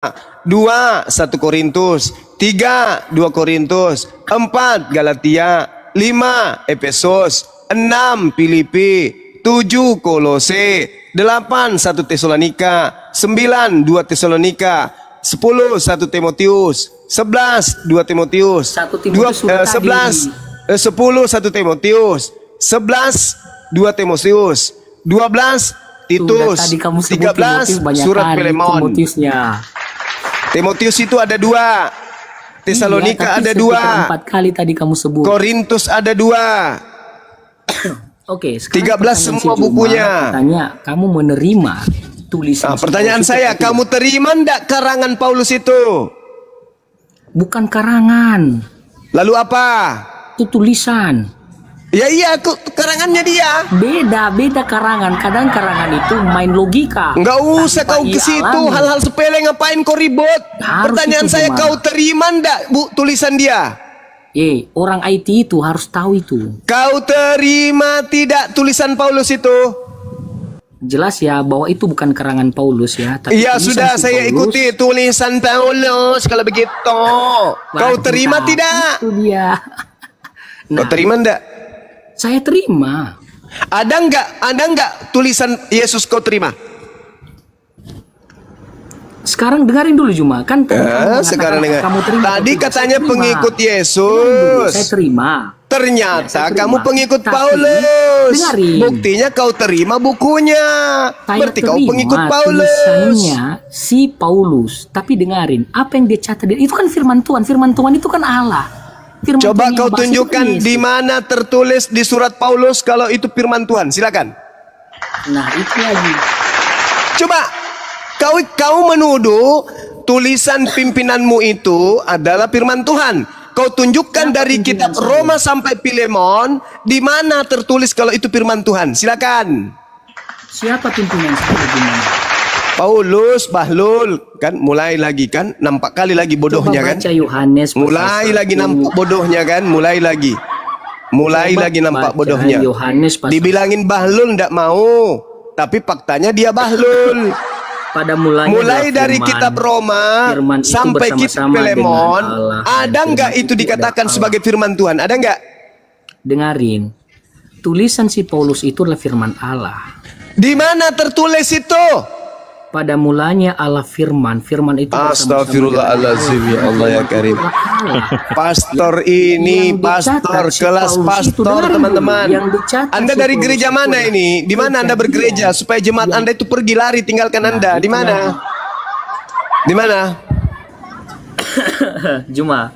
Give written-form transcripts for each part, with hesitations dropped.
2 1 Korintus, 3 2 Korintus, 4 Galatia, 5 Efesus, 6 Filipi, 7 Kolose, 8 1 Tesalonika, 9 2 Tesalonika, 10 1 Timotius, 11 2 Timotius, 11 10 1 Timotius, 11 2 Timotius, 12 Titus, 13 surat Filemon. Timotius itu ada 2, Tesalonika ada 2, 4 kali tadi kamu sebut. Korintus ada 2. Oke, 13 semua bukunya. Tanya, kamu menerima tulisan? Pertanyaan saya, kamu terima ndak karangan Paulus itu? Bukan karangan. Lalu apa? Itu tulisan. Ya iya, karangannya dia. Beda karangan. Kadang karangan itu main logika. Enggak usah kau ke situ, hal-hal sepele ngapain kau ribut? Pertanyaan saya, kau terima ndak tulisan dia? Orang IT itu harus tahu itu. Kau terima tidak tulisan Paulus itu? Jelas ya bahwa itu bukan karangan Paulus ya. Iya sudah, saya ikuti tulisan Paulus kalau begitu. Kau terima tidak? Itu dia. Kau terima ndak? Saya terima. Ada enggak tulisan Yesus kau terima? Sekarang dengarin dulu Juma, kan sekarang dengar. Kamu terima. Tadi katanya pengikut Yesus. Saya terima. Ternyata kamu pengikut Paulus. Dengarin. Buktinya kau terima bukunya. Berarti kau pengikut Paulus. Tulisannya si Paulus. Tapi dengarin, apa yang dia catat itu kan firman Tuhan. Firman Tuhan itu kan Allah. Coba kau tunjukkan di mana tertulis di surat Paulus kalau itu firman Tuhan. Silakan. Nah, itu lagi. Coba kau menuduh tulisan pimpinanmu itu adalah firman Tuhan. Kau tunjukkan dari kitab Roma sampai Filemon di mana tertulis kalau itu firman Tuhan. Silakan. Siapa pimpinan saya gimana? Paulus, Bahlul, kan mulai lagi kan, nampak kali lagi bodohnya kan? Yohanes, mulai lagi nampak bodohnya kan, mulai lagi nampak bodohnya. Yohanes, dibilangin Bahlul ndak mau, tapi faktanya dia Bahlul. Pada mulai dari kitab Roma sampai kitab Filemon, ada nggak itu dikatakan sebagai firman Tuhan? Ada nggak? Dengarin, tulisan si Paulus itu adalah firman Allah. Di mana tertulis itu? Pada mulanya Allah firman itu. Astagfirullahaladzim, ya Allah ya Karim. Pastor ini, pastor kelas pastor teman-teman. Anda dari gereja mana ini? Di mana Anda bergereja? Supaya jemaat Anda itu pergi lari tinggalkan Anda. Di mana? Di mana? Juma,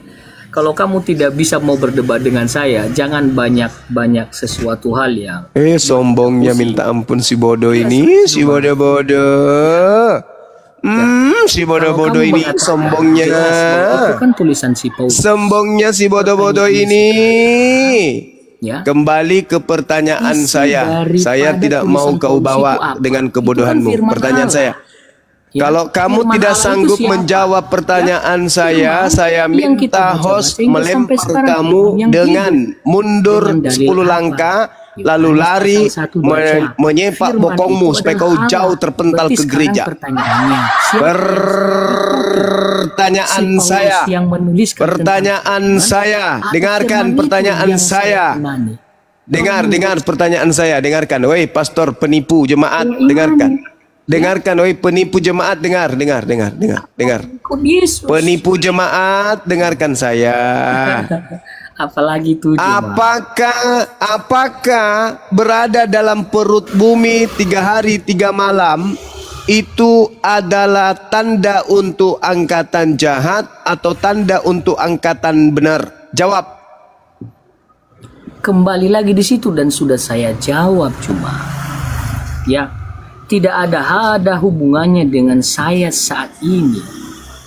kalau kamu tidak bisa mau berdebat dengan saya, jangan banyak sesuatu hal yang... sombongnya minta ampun si bodoh ini, si bodoh-bodoh. Si bodoh-bodoh ini sombongnya. Itu kan tulisan si Paulus. Sombongnya si bodoh-bodoh ini. Ya. Kembali ke pertanyaan saya. Saya tidak mau kau bawa dengan kebodohanmu. Pertanyaan saya. Ya, kalau kamu tidak sanggup menjawab pertanyaan saya minta host melempar kamu dengan mundur 10 langkah, lalu lari menyepak bokongmu supaya kau jauh terpental ke gereja. Pertanyaan saya, dengarkan pertanyaan saya. Dengar pertanyaan saya, dengarkan. Woi pastor penipu jemaat, dengarkan. Dengarkan, oi penipu jemaat, dengar. Penipu jemaat, dengarkan saya. Apalagi itu apakah berada dalam perut bumi 3 hari 3 malam itu adalah tanda untuk angkatan jahat atau tanda untuk angkatan benar? Jawab. Kembali lagi di situ dan sudah saya jawab cuma. Ya. Tidak ada hubungannya dengan saya saat ini.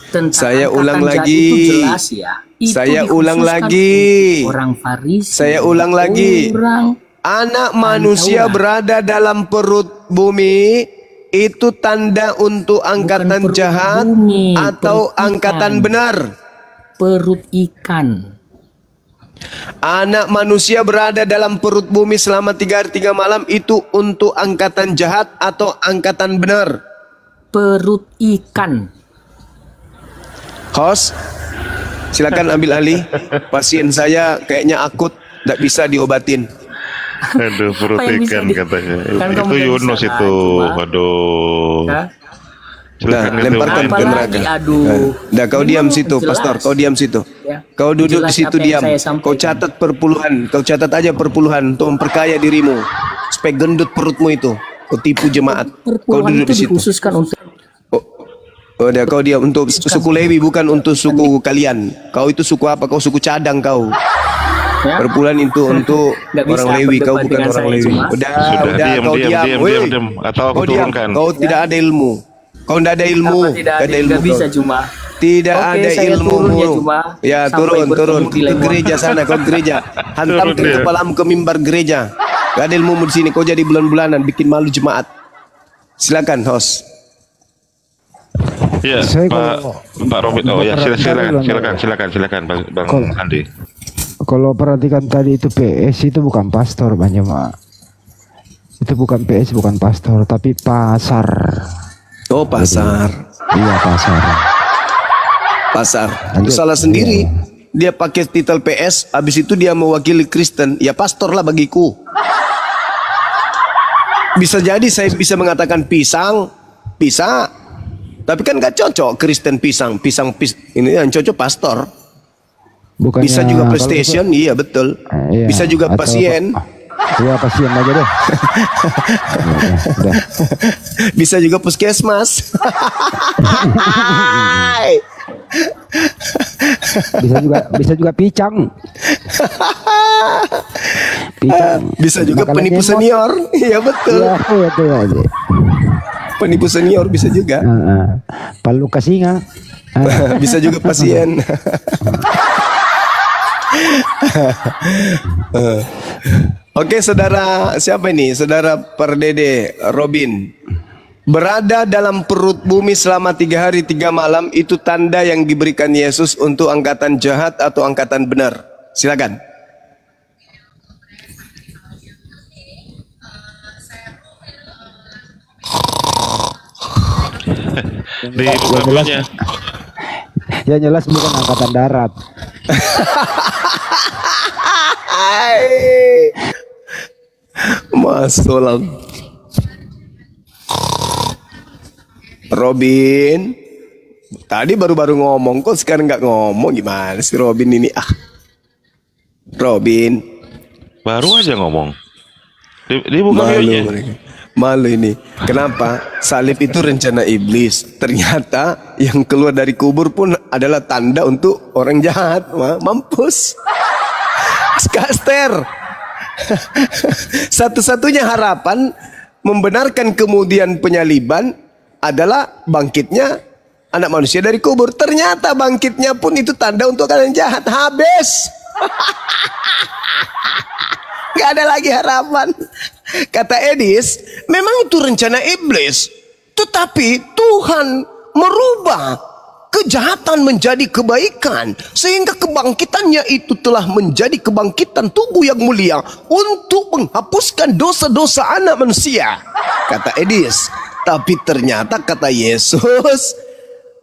Tentang saya ulang lagi. Itu jelas ya. Itu saya ulang lagi. Orang Farisi. Saya ulang lagi. Anak manusia berada dalam perut bumi itu tanda untuk angkatan jahat atau angkatan benar? Perut ikan. Anak manusia berada dalam perut bumi selama 3 hari 3 malam itu untuk angkatan jahat atau angkatan benar? Perut ikan. Host, silakan ambil alih. Pasien saya kayaknya akut, tidak bisa diobatin. Aduh, perut ikan katanya. Kan Itu Yunus itu. Aduh. Nah, lemparkan ke neraka. Nah, kau diam situ, pastor. Kau diam situ. Kau duduk di situ diam. Kau catat perpuluhan. Kau catat aja perpuluhan untuk memperkaya dirimu. Supaya gendut perutmu itu. Kau tipu jemaat. Kau duduk di situ. Oh, dia kau diam untuk suku Lewi, bukan untuk suku kalian. Kau itu suku apa? Kau suku cadang kau. Perpuluhan itu untuk orang Lewi. Kau bukan orang Lewi. Udah, kau diam. Atau aku turunkan. Kau tidak ada ilmu. Kau tidak ada ilmu. Tidak bisa cuma. Tidak ada ilmu. Ya, turun ke gereja sana. Kau gereja. Hantamkan kepalamu ke mimbar gereja. Gak ada ilmu di sini. Kau jadi bulan-bulanan bikin malu jemaat. Silakan, host. Ya, Pak Robin. Oh ya, silakan Bang Andi. Kalau perhatikan tadi itu PS itu bukan pastor, Bang Jemaat. Itu bukan PS, bukan pastor, tapi pasar. Oh, pasar. Jadi, iya, pasar. Itu salah sendiri. Dia pakai titel PS, habis itu dia mewakili Kristen. Ya pastor lah bagiku. Bisa jadi saya bisa mengatakan pisang, bisa. Tapi kan gak cocok Kristen pisang. Ini yang cocok pastor. Bukannya, bisa juga PlayStation, iya betul. Iya, bisa juga pasien. Iya, pasien aja deh. Bisa juga puskesmas. bisa juga picang. Bisa juga penipu senior. Iya betul. Iya, betul. Penipu senior bisa juga. Palu kasinga. Bisa juga pasien. Oke, saudara, siapa ini? Saudara Perdede Robin. Berada dalam perut bumi selama 3 hari 3 malam itu tanda yang diberikan Yesus untuk angkatan jahat atau angkatan benar. Silakan. Ya jelas bukan angkatan darat. Masalah. Robin, tadi baru-baru ngomong kok sekarang nggak ngomong, gimana sih Robin ini? Robin baru aja ngomong. Dia bukan malu ini. Kenapa? Salib itu rencana iblis. Ternyata yang keluar dari kubur pun adalah tanda untuk orang jahat. Mampus. Skaster. Satu-satunya harapan membenarkan kemudian penyaliban adalah bangkitnya anak manusia dari kubur. Ternyata bangkitnya pun itu tanda untuk kalian jahat. Habis. Gak ada lagi harapan. Kata Edis, memang itu rencana iblis, tetapi Tuhan merubah kejahatan menjadi kebaikan, sehingga kebangkitannya itu telah menjadi kebangkitan tubuh yang mulia untuk menghapuskan dosa-dosa anak manusia. Kata Edis. Tapi ternyata kata Yesus,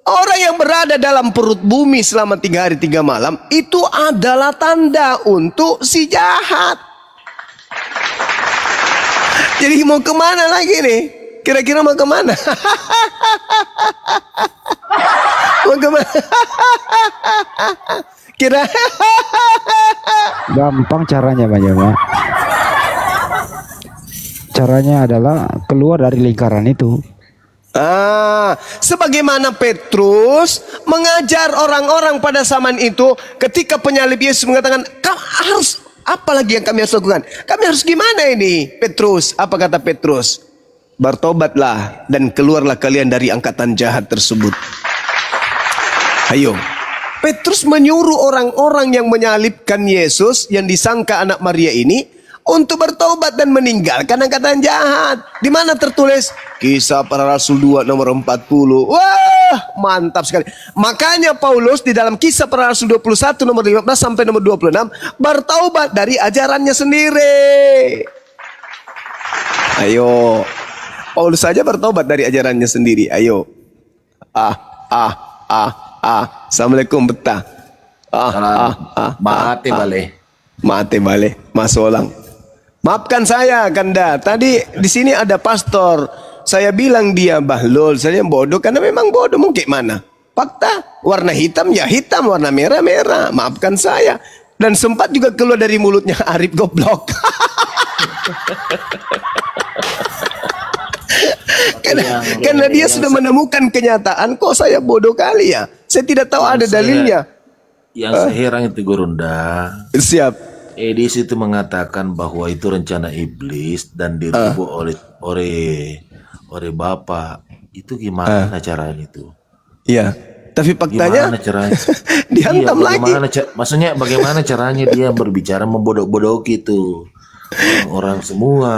orang yang berada dalam perut bumi selama 3 hari 3 malam itu adalah tanda untuk si jahat. Jadi mau kemana lagi nih? Kira-kira mau kemana? Mau kemana? Gampang caranya Pak Jama. Caranya adalah keluar dari lingkaran itu. Sebagaimana Petrus mengajar orang-orang pada zaman itu ketika penyalib Yesus mengatakan, "Kau harus, apalagi yang kami harus lakukan? Kami harus gimana ini?" Petrus, apa kata Petrus? Bertobatlah dan keluarlah kalian dari angkatan jahat tersebut. Ayo. Petrus menyuruh orang-orang yang menyalibkan Yesus yang disangka anak Maria ini untuk bertobat dan meninggalkan angkatan jahat. Di mana tertulis? Kisah Para Rasul 2 nomor 40. Wah, mantap sekali. Makanya Paulus di dalam Kisah Para Rasul 21 nomor 15 sampai nomor 26 bertaubat dari ajarannya sendiri. Ayo. Paulus saja bertobat dari ajarannya sendiri. Ayo. Assalamualaikum betah. Mate balik. Mate balik, Mas Solang. Maafkan saya, Kanda. Tadi di sini ada pastor. Saya bilang dia bahlul, saya bodoh karena memang bodoh. Mungkin mana? Fakta, warna hitam ya hitam, warna merah merah. Maafkan saya. Dan sempat juga keluar dari mulutnya Arif goblok. Karena dia sudah menemukan kenyataan, kok saya bodoh kali ya. Saya tidak tahu ada dalilnya. Yang saya heran itu Gurunda. Siap. Edis itu mengatakan bahwa itu rencana iblis dan dirubuk oleh Bapak. Itu gimana caranya itu? Iya. Tapi faktanya gimana caranya? Dihantam lagi. Maksudnya bagaimana caranya dia berbicara membodok-bodok itu orang semua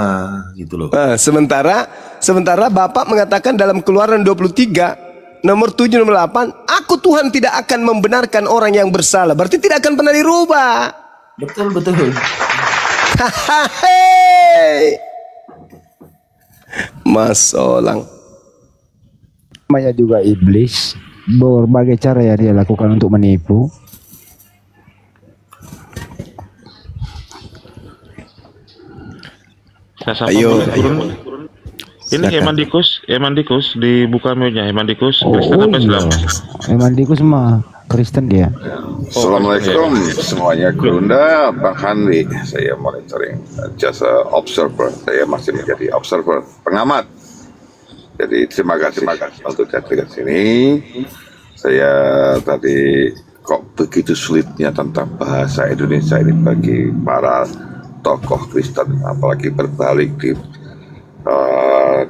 gitu loh. Sementara Bapak mengatakan dalam Keluaran 23 nomor 7 nomor 8, aku Tuhan tidak akan membenarkan orang yang bersalah. Berarti tidak akan pernah dirubah. Betul. Mas Solang. Namanya juga iblis. Berbagai cara ya dia lakukan untuk menipu. Ayo. Ini Emandikus dibuka maunya Emandikus Kristen apa Islam? Emandikus mah Kristen dia. Assalamualaikum semuanya, Gurunda, Bang Hanwi. Saya monitoring, just a observer. Saya masih menjadi observer, pengamat. Jadi terima kasih untuk datang ke sini. Saya tadi kok begitu sulitnya tentang bahasa Indonesia ini bagi para tokoh Kristen, apalagi berbalik di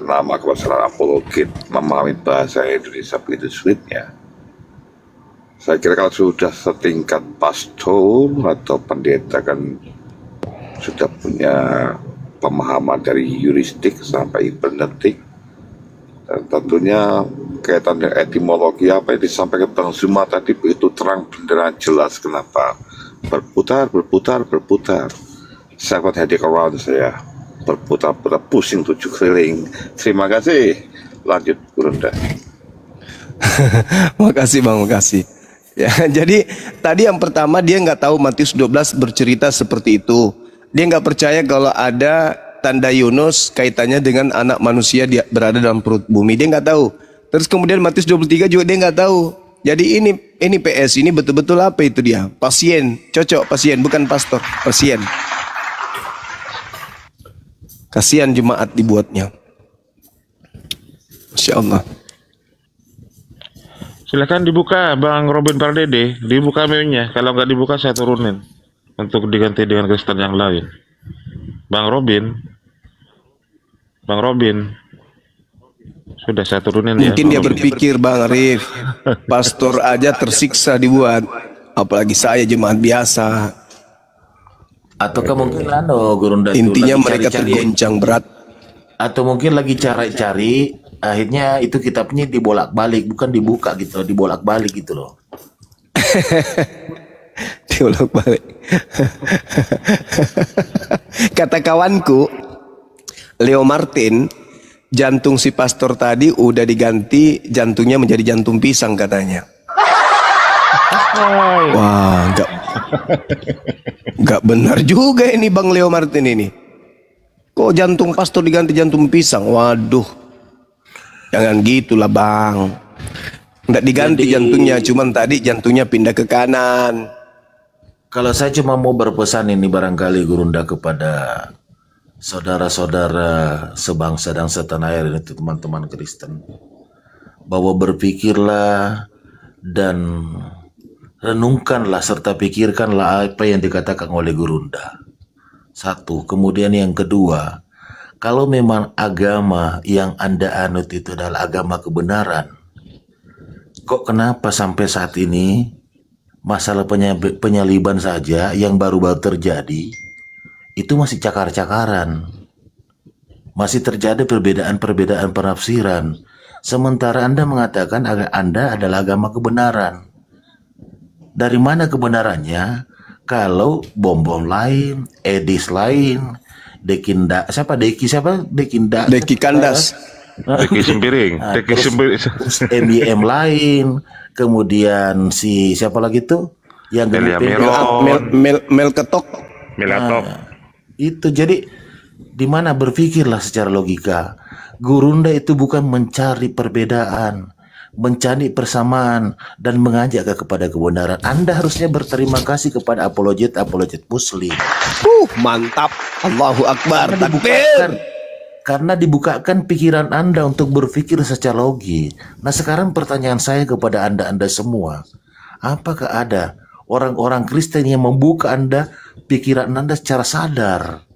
nama kebesaran apologit, memahami bahasa Indonesia begitu sulitnya. Saya kira kalau sudah setingkat pastor atau pendeta kan sudah punya pemahaman dari yuristik sampai hermeneutik, dan tentunya kaitan dengan etimologi apa yang disampaikan Bang Zuma tadi begitu terang benderang jelas kenapa berputar. Seven heading around saya berputar-putar pusing 7 keliling. Terima kasih. Lanjut Gurunda. Makasih Bang, makasih. Ya, jadi tadi yang pertama dia nggak tahu Matius 12 bercerita seperti itu. Dia nggak percaya kalau ada tanda Yunus kaitannya dengan anak manusia dia berada dalam perut bumi. Dia nggak tahu. Terus kemudian Matius 23 juga dia nggak tahu. Jadi ini PS ini betul-betul apa itu dia? Pasien, cocok pasien bukan pastor, pasien. Kasihan jemaat dibuatnya. Masya Allah. Silakan dibuka Bang Robin Pardede, dibuka maunya. Kalau nggak dibuka saya turunin untuk diganti dengan Kristen yang lain. Bang Robin, sudah saya turunin ya. Mungkin dia berpikir Bang Arif, pastor aja tersiksa dibuat, apalagi saya jemaat biasa. Atau kemungkinan Gurunda intinya mereka tergoncang berat. Atau mungkin lagi cari-cari, akhirnya itu kitabnya dibolak-balik, bukan dibuka gitu, dibolak-balik gitu loh. Dibolak-balik. Kata kawanku Leo Martin, jantung si pastor tadi udah diganti jantungnya menjadi jantung pisang katanya. Wah, enggak benar juga ini Bang Leo Martin ini. Kok jantung pastor diganti jantung pisang? Waduh. Jangan gitulah Bang. Enggak diganti jantungnya, cuman tadi jantungnya pindah ke kanan. Kalau saya cuma mau berpesan ini barangkali Gurunda kepada saudara-saudara sebangsa dan setanah air ini, teman-teman Kristen, bahwa berpikirlah dan renungkanlah serta pikirkanlah apa yang dikatakan oleh Gurunda. Satu, kemudian yang kedua, kalau memang agama yang Anda anut itu adalah agama kebenaran, kok kenapa sampai saat ini masalah penyaliban saja yang baru-baru terjadi itu masih cakar-cakaran, masih terjadi perbedaan-perbedaan penafsiran, sementara Anda mengatakan Anda adalah agama kebenaran. Dari mana kebenarannya kalau bom-bom lain, Edis lain, Deki Kandas, Deki Sempiring, MBM lain, kemudian si siapa lagi tuh yang Elia gede Mel ketok. Melatop. itu. Jadi di mana berpikirlah secara logika. Gurunda itu bukan mencari perbedaan, mencari persamaan dan mengajak kepada kebenaran. Anda harusnya berterima kasih kepada apologet Muslim. Mantap. Allahu Akbar. Takbir. Karena dibukakan pikiran Anda untuk berpikir secara logis. Nah, sekarang pertanyaan saya kepada Anda semua, apakah ada orang-orang Kristen yang membuka Anda pikiran Anda secara sadar?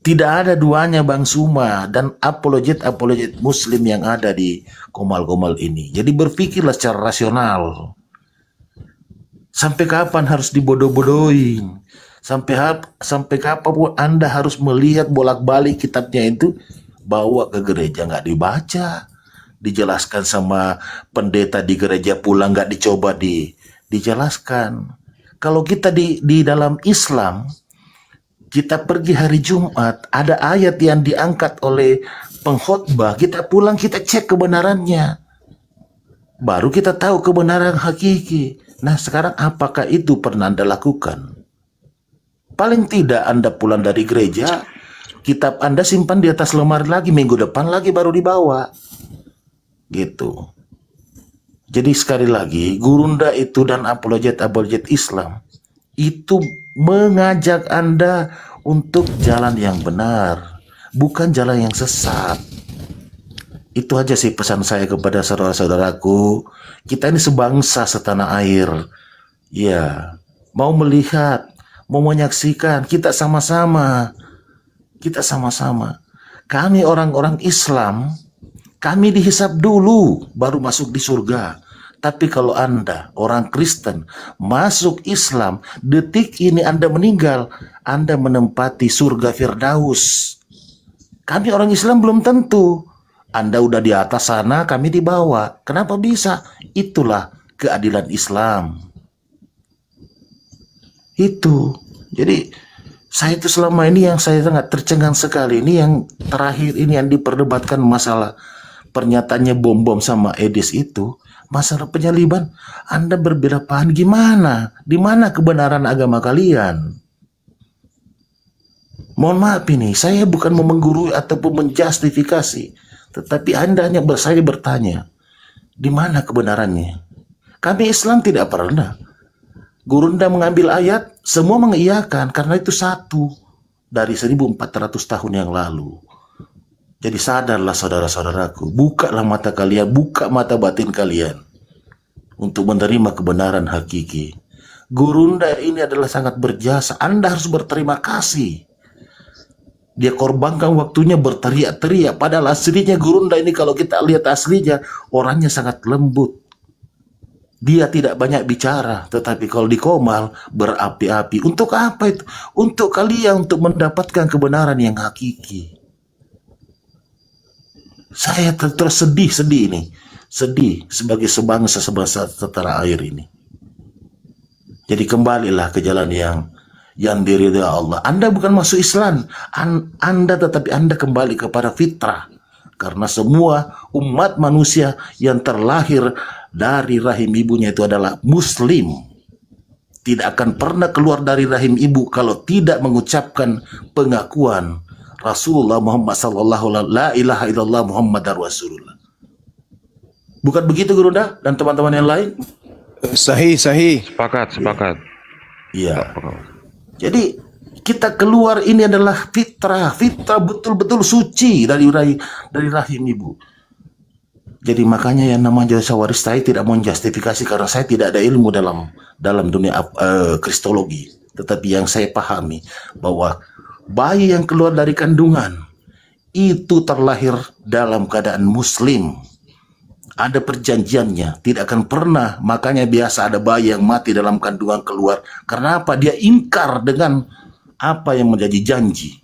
Tidak ada duanya Bang Suma dan apologet Muslim yang ada di Komal-Komal ini. Jadi berpikirlah secara rasional. Sampai kapan harus dibodoh-bodohin? Sampai kapan pun Anda harus melihat bolak-balik kitabnya itu, bawa ke gereja nggak dibaca, dijelaskan sama pendeta di gereja pulang nggak dicoba dijelaskan. Kalau kita di dalam Islam, kita pergi hari Jumat, ada ayat yang diangkat oleh pengkhotbah, kita pulang kita cek kebenarannya. Baru kita tahu kebenaran hakiki. Nah, sekarang apakah itu pernah Anda lakukan? Paling tidak Anda pulang dari gereja, kitab Anda simpan di atas lemari lagi, minggu depan lagi baru dibawa. Gitu. Jadi sekali lagi, Gurunda itu dan apologet Islam itu mengajak Anda untuk jalan yang benar, bukan jalan yang sesat. Itu aja sih pesan saya kepada saudara-saudaraku. Kita ini sebangsa setanah air. Ya, mau melihat, mau menyaksikan, kita sama-sama. Kami orang-orang Islam, kami dihisap dulu baru masuk di surga. Tapi kalau Anda orang Kristen masuk Islam, detik ini Anda meninggal, Anda menempati surga Firdaus. Kami orang Islam belum tentu. Anda udah di atas sana, kami di bawah. Kenapa bisa? Itulah keadilan Islam. Itu. Jadi saya itu selama ini yang saya sangat tercengang sekali. Ini yang terakhir ini yang diperdebatkan masalah pernyataannya bom sama Edis itu. Masalah penyaliban, Anda berbeda paham gimana? Di mana kebenaran agama kalian? Mohon maaf ini, saya bukan mau menggurui ataupun menjustifikasi, tetapi Anda hanya saya bertanya, di mana kebenarannya? Kami Islam tidak pernah. Gurunda mengambil ayat, semua mengiyakan karena itu satu dari 1400 tahun yang lalu. Jadi sadarlah saudara-saudaraku, bukalah mata kalian, buka mata batin kalian untuk menerima kebenaran hakiki. Gurunda ini adalah sangat berjasa, Anda harus berterima kasih. Dia korbankan waktunya berteriak-teriak, padahal aslinya Gurunda ini kalau kita lihat aslinya, orangnya sangat lembut. Dia tidak banyak bicara, tetapi kalau di Komal berapi-api. Untuk apa itu? Untuk kalian, untuk mendapatkan kebenaran yang hakiki. Saya terus sedih ini, sedih sebagai sebangsa setanah air ini. Jadi kembalilah ke jalan yang diridhai Allah. Anda bukan masuk Islam, tetapi Anda kembali kepada fitrah. Karena semua umat manusia yang terlahir dari rahim ibunya itu adalah Muslim. Tidak akan pernah keluar dari rahim ibu kalau tidak mengucapkan pengakuan Rasulullah Muhammad sallallahu la ilaha illallah Muhammadar Rasulullah. Bukan begitu Gurunda dan teman-teman yang lain? Sahih. Sepakat. Iya. Jadi kita keluar ini adalah fitrah betul-betul suci dari rahim ibu. Jadi makanya yang namanya Sawaris saya tidak mau justifikasi karena saya tidak ada ilmu dalam dunia kristologi. Tetapi yang saya pahami bahwa bayi yang keluar dari kandungan itu terlahir dalam keadaan Muslim. Ada perjanjiannya, tidak akan pernah. Makanya biasa ada bayi yang mati dalam kandungan keluar. Karena apa? Dia ingkar dengan apa yang menjadi janji.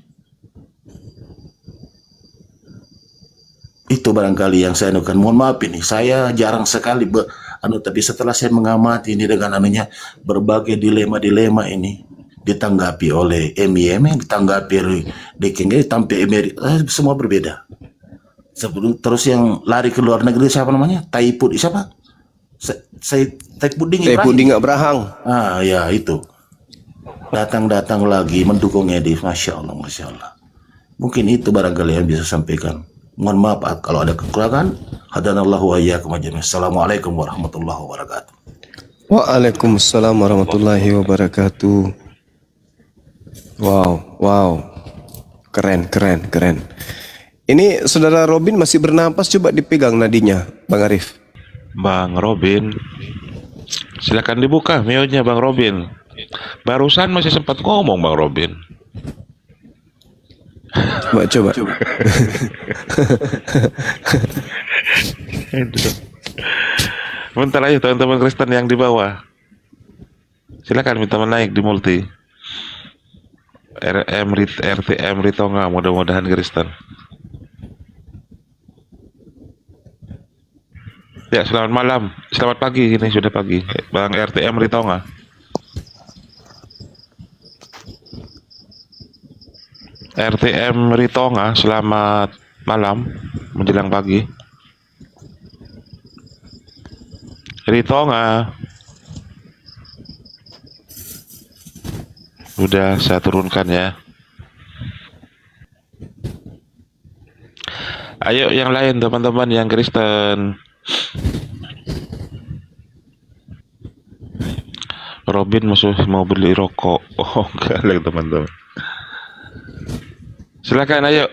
Itu barangkali yang saya anukan. Mohon maaf ini, saya jarang sekali tapi setelah saya mengamati ini dengan berbagai dilema-dilema ini ditanggapi oleh MIM, ditanggapi oleh DKG, sampai Emery, semua berbeda. Terus yang lari ke luar negeri siapa namanya? Taiput siapa? Saipudin Saipudin Abraham. Ah ya itu. Datang lagi mendukung Edi. Masya Allah, Masya Allah. Mungkin itu barangkali yang bisa sampaikan. Mohon maaf kalau ada kekurangan. Hadanallahu wa iyyakum ajma'in. Assalamualaikum warahmatullahi wabarakatuh. Waalaikumsalam warahmatullahi wabarakatuh. Wow. Keren. Ini saudara Robin masih bernapas, coba dipegang nadinya, Bang Arif. Bang Robin, silakan dibuka mionya Bang Robin. Barusan masih sempat ngomong Bang Robin. Coba. Bentar aja teman-teman Kristen yang di bawah. Silakan minta menaik di multi. RTM Ritonga, mudah-mudahan Kristen. Ya, selamat malam. Selamat pagi, ini sudah pagi. Bang RTM Ritonga. RTM Ritonga, selamat malam menjelang pagi. Ritonga. Udah saya turunkan ya. Ayo yang lain teman-teman yang Kristen. Robin mau beli rokok. Oh enggak lah teman-teman. Silakan ayo.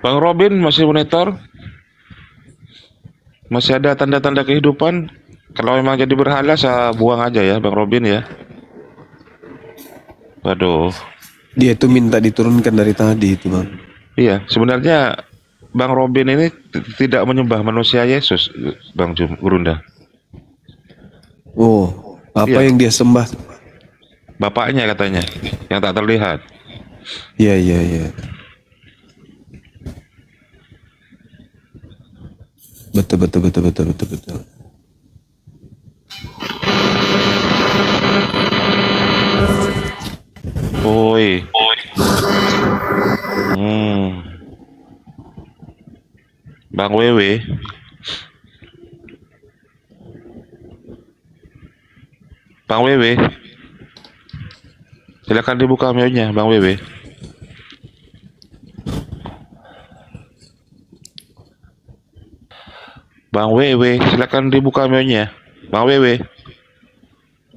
Bang Robin masih monitor? Masih ada tanda-tanda kehidupan? Kalau memang jadi berhala, saya buang aja ya Bang Robin ya. Waduh. Dia itu minta diturunkan dari tadi itu Bang. Iya, sebenarnya Bang Robin ini tidak menyembah manusia Yesus, Bang Gurunda. Oh, apa yang dia sembah? Bapaknya katanya, yang tak terlihat. Iya. Betul. Oi. Bang Wewe. Bang Wewe. Silakan dibuka mionya, Bang Wewe. Bang Wewe, silakan dibuka mionya. Bang Wewe.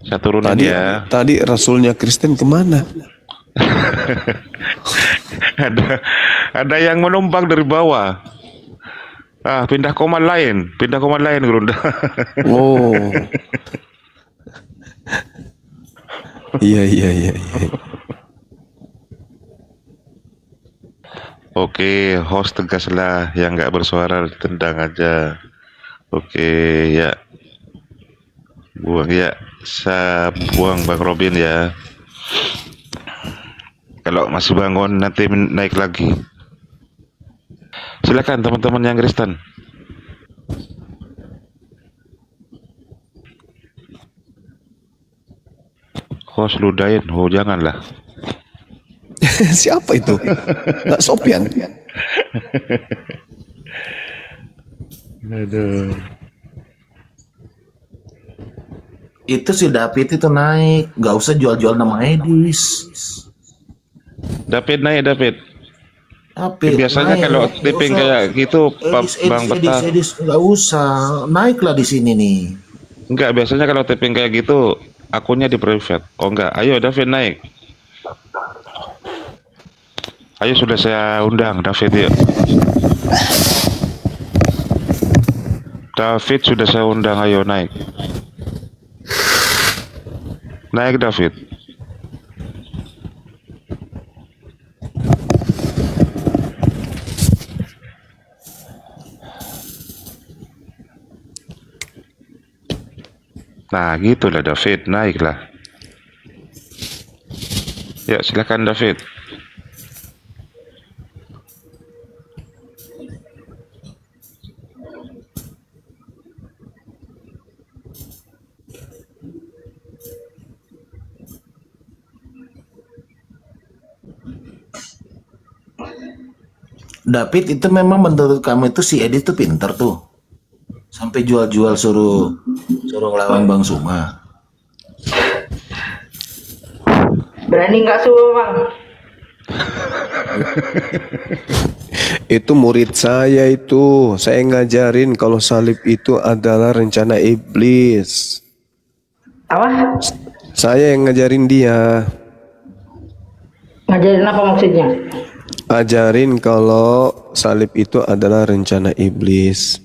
Saya turunin ya. Tadi rasulnya Kristen kemana? ada yang menumpang dari bawah. Pindah koman lain, Gerunda. Oh. Iya. Oke, host tegaslah, yang nggak bersuara tendang aja. Oke, ya. Buang ya, saya buang Bang Robin ya. Kalau masih bangun nanti naik lagi. Silakan teman-teman yang Kristen. Host ludahin, janganlah. Siapa itu? Nggak Sopian. Aduh. Itu si David itu naik, nggak usah jual-jual nama Edis. David naik, David. Biasanya naik, kalau tipping kayak gitu, Bang Betah. Edis nggak usah, naiklah di sini nih. Enggak, biasanya kalau tipping kayak gitu, akunnya di private. Oh enggak, ayo David naik. Ayo sudah saya undang David ya. David sudah saya undang, ayo naik. Naik David. Nah gitulah David, naiklah. Ya, silakan David. David, itu memang menurut kamu itu si Edi tuh pinter tuh, sampai jual-jual suruh ngelawan Bang Suma. Berani nggak suruh Bang? Itu murid saya itu. Saya ngajarin kalau salib itu adalah rencana iblis. Apa? Saya yang ngajarin dia. Ngajarin apa maksudnya? Ajarin kalau salib itu adalah rencana iblis.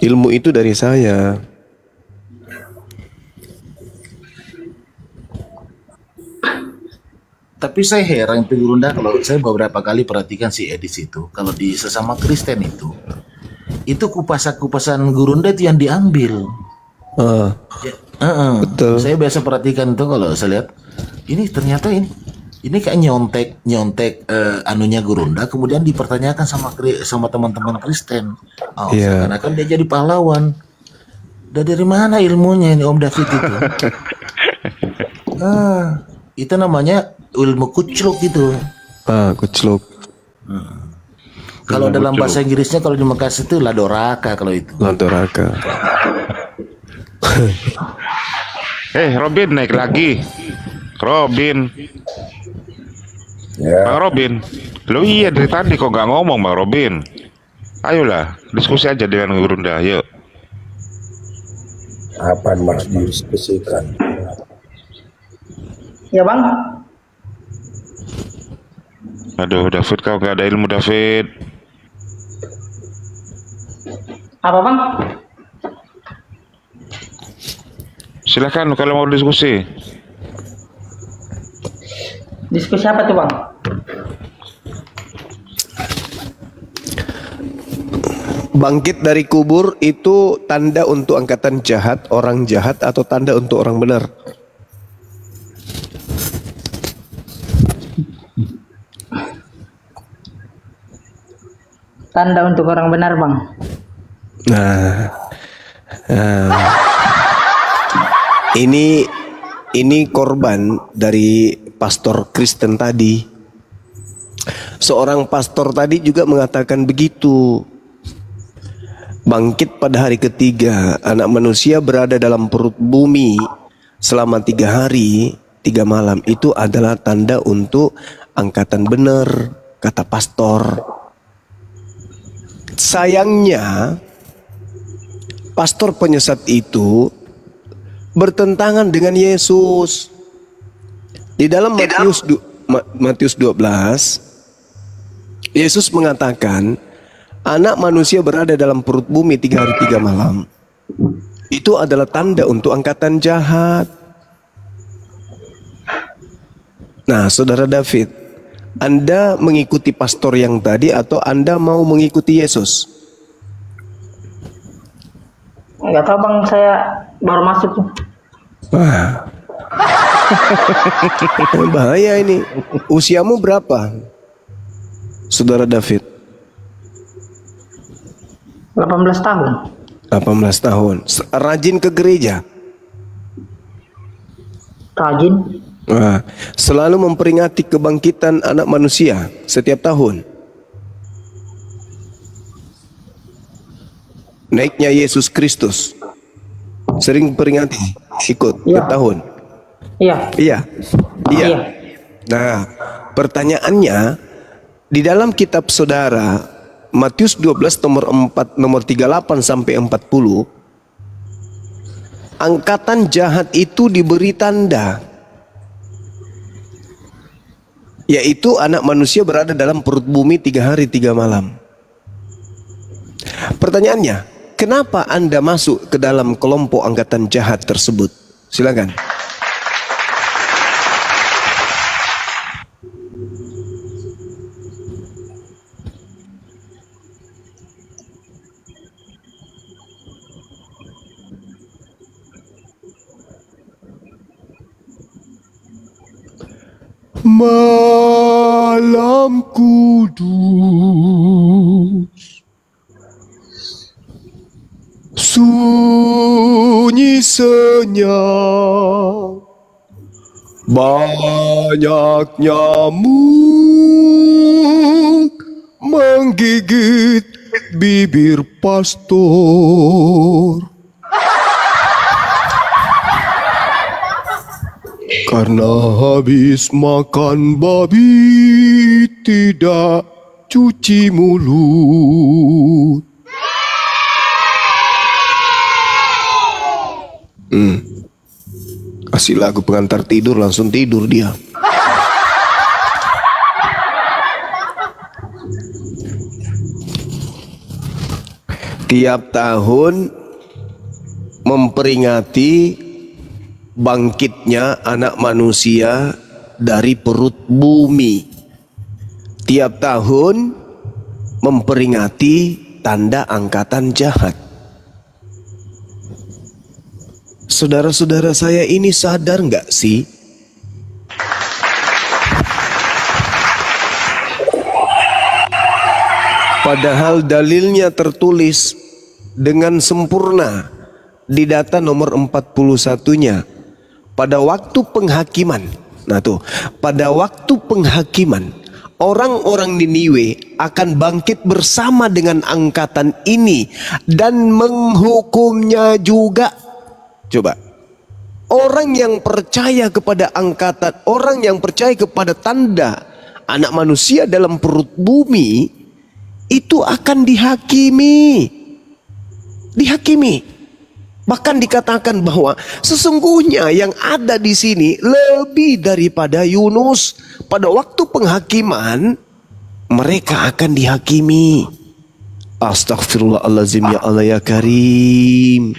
Ilmu itu dari saya. Tapi saya heran itu Gurunda, kalau saya beberapa kali perhatikan si Edis itu, kalau di sesama Kristen itu kupasan Gurunda itu yang diambil. Betul. Saya biasa perhatikan itu, kalau saya lihat ini ternyata ini kayak nyontek anunya Gurunda, kemudian dipertanyakan sama teman-teman Kristen. Seakan-akan dia jadi pahlawan. Dari mana ilmunya ini Om David itu? Itu namanya ilmu kucluk itu. Kucluk. Kalau dalam bahasa Inggrisnya, kalau di Makassar itu ladoraka kalau itu. Ladoraka. Robin naik lagi. Robin. Ya. Bang Robin. Lo iya dari tadi kok nggak ngomong Bang Robin. Ayolah, diskusi aja dengan Gurunda, yuk. Apa yang harus didiskusikan? Ya Bang. Aduh, David, kau nggak ada ilmu, David. Apa Bang? Silakan kalau mau diskusi. Diskusi apa tuh Bang? Bangkit dari kubur itu tanda untuk angkatan jahat, orang jahat, atau tanda untuk orang benar? Tanda untuk orang benar Bang. Ini korban dari pastor Kristen tadi. Seorang pastor tadi juga mengatakan begitu. Bangkit pada hari ketiga, anak manusia berada dalam perut bumi selama 3 hari 3 malam. Itu adalah tanda untuk angkatan benar, kata pastor. Sayangnya pastor penyesat itu bertentangan dengan Yesus. Di dalam Matius 12, Yesus mengatakan anak manusia berada dalam perut bumi 3 hari 3 malam. Itu adalah tanda untuk angkatan jahat. Nah, Saudara David, Anda mengikuti pastor yang tadi atau Anda mau mengikuti Yesus? Enggak tahu Bang, saya baru masuk. Bahaya ini. Usiamu berapa, Saudara David? 18 tahun. 18 tahun. Rajin ke gereja? Rajin. Selalu memperingati kebangkitan anak manusia setiap tahun. Naiknya Yesus Kristus. Sering peringati, ikut tiap tahun. Iya. Nah, pertanyaannya, di dalam kitab saudara Matius 12 nomor 38 sampai 40, angkatan jahat itu diberi tanda, yaitu anak manusia berada dalam perut bumi 3 hari 3 malam. Pertanyaannya, kenapa Anda masuk ke dalam kelompok angkatan jahat tersebut? Silakan. Malam kudus, sunyi senyap, banyak nyamuk menggigit bibir pastor. Karena habis makan babi tidak cuci mulut. Kasih lagu pengantar tidur, langsung tidur dia. Tiap tahun memperingati bangkitnya anak manusia dari perut bumi. Tiap tahun memperingati tanda angkatan jahat. Saudara-saudara saya ini sadar nggak sih? Padahal dalilnya tertulis dengan sempurna di data nomor 41-nya. Pada waktu penghakiman, nah tuh, pada waktu penghakiman, orang-orang Niniwe akan bangkit bersama dengan angkatan ini dan menghukumnya juga. Coba, orang yang percaya kepada angkatan, orang yang percaya kepada tanda anak manusia dalam perut bumi, itu akan dihakimi. Bahkan dikatakan bahwa sesungguhnya yang ada di sini lebih daripada Yunus. Pada waktu penghakiman mereka akan dihakimi. Astaghfirullahaladzim, ya Allah ya Karim.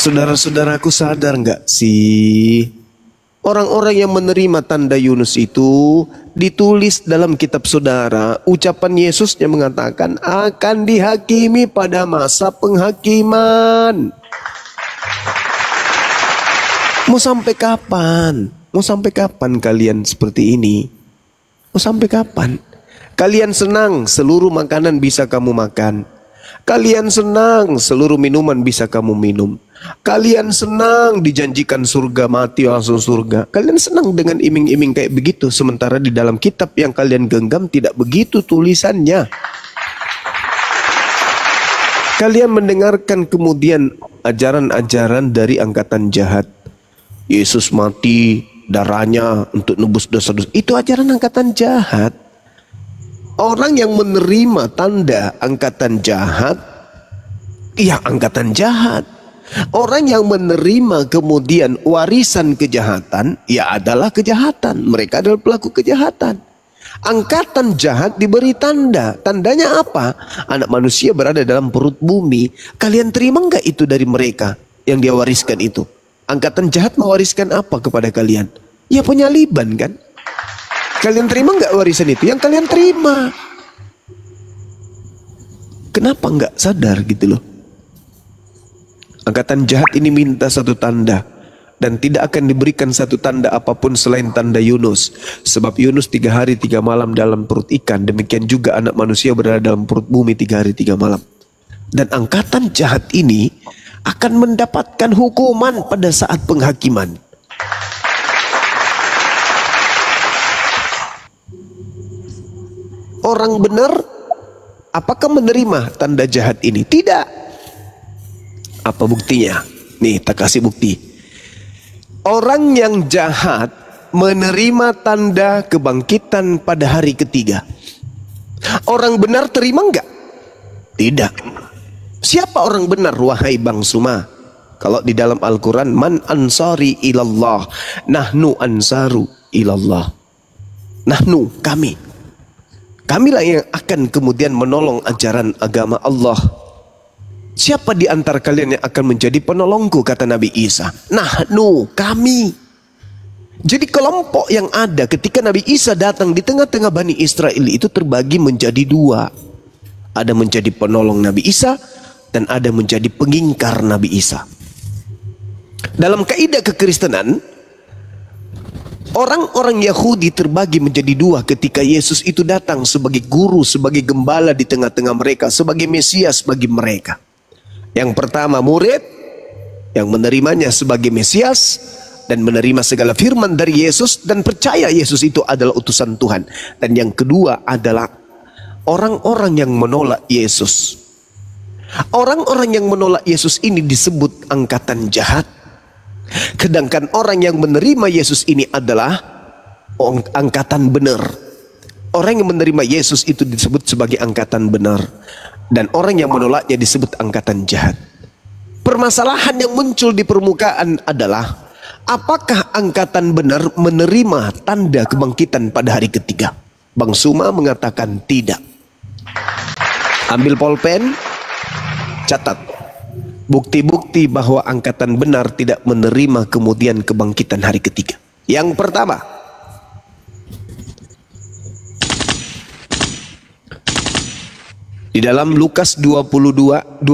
Saudara-saudaraku, sadar nggak sih? Orang-orang yang menerima tanda Yunus itu ditulis dalam kitab saudara. Ucapan Yesusnya mengatakan akan dihakimi pada masa penghakiman. Mau sampai kapan? Mau sampai kapan kalian seperti ini? Mau sampai kapan? Kalian senang seluruh makanan bisa kamu makan. Kalian senang seluruh minuman bisa kamu minum. Kalian senang dijanjikan surga, mati langsung surga. Kalian senang dengan iming-iming kayak begitu. Sementara di dalam kitab yang kalian genggam tidak begitu tulisannya. Kalian mendengarkan kemudian ajaran-ajaran dari angkatan jahat. Yesus mati, darahnya untuk nebus dosa-dosa. Itu ajaran angkatan jahat. Orang yang menerima tanda angkatan jahat, ya angkatan jahat. Orang yang menerima kemudian warisan kejahatan, ya adalah kejahatan. Mereka adalah pelaku kejahatan. Angkatan jahat diberi tanda. Tandanya apa? Anak manusia berada dalam perut bumi. Kalian terima enggak itu dari mereka yang dia wariskan itu? Angkatan jahat mewariskan apa kepada kalian? Ya penyaliban kan? Kalian terima enggak warisan itu? Yang kalian terima. Kenapa enggak sadar gitu loh? Angkatan jahat ini minta satu tanda. Dan tidak akan diberikan satu tanda apapun selain tanda Yunus. Sebab Yunus 3 hari 3 malam dalam perut ikan. Demikian juga anak manusia berada dalam perut bumi 3 hari 3 malam. Dan angkatan jahat ini akan mendapatkan hukuman pada saat penghakiman. Orang benar apakah menerima tanda jahat ini? Tidak. Apa buktinya? Nih, tak kasih bukti. Orang yang jahat menerima tanda kebangkitan pada hari ketiga. Orang benar terima enggak? Tidak. Siapa orang benar, wahai Bang Suma? Kalau di dalam Al-Quran, man ansari ilallah, nahnu ansaru ilallah. Nahnu, kami. Kamilah yang akan kemudian menolong ajaran agama Allah. Siapa di antara kalian yang akan menjadi penolongku, kata Nabi Isa? Nahnu, kami. Jadi kelompok yang ada ketika Nabi Isa datang di tengah-tengah Bani Israel itu terbagi menjadi 2. Ada menjadi penolong Nabi Isa dan ada menjadi pengingkar Nabi Isa. Dalam kaidah kekristenan, Orang-orang Yahudi terbagi menjadi dua ketika Yesus itu datang sebagai guru, sebagai gembala di tengah-tengah mereka, sebagai Mesias bagi mereka. Yang pertama murid yang menerimanya sebagai Mesias dan menerima segala firman dari Yesus dan percaya Yesus itu adalah utusan Tuhan. Dan yang kedua adalah orang-orang yang menolak Yesus. Orang-orang yang menolak Yesus ini disebut angkatan jahat. Sedangkan orang yang menerima Yesus ini adalah angkatan benar. Orang yang menerima Yesus itu disebut sebagai angkatan benar. Dan orang yang menolaknya disebut angkatan jahat. Permasalahan yang muncul di permukaan adalah, apakah angkatan benar menerima tanda kebangkitan pada hari ketiga? Bang Suma mengatakan tidak. Ambil pulpen, catat. Bukti-bukti bahwa angkatan benar tidak menerima kemudian kebangkitan hari ketiga. Yang pertama, di dalam Lukas 24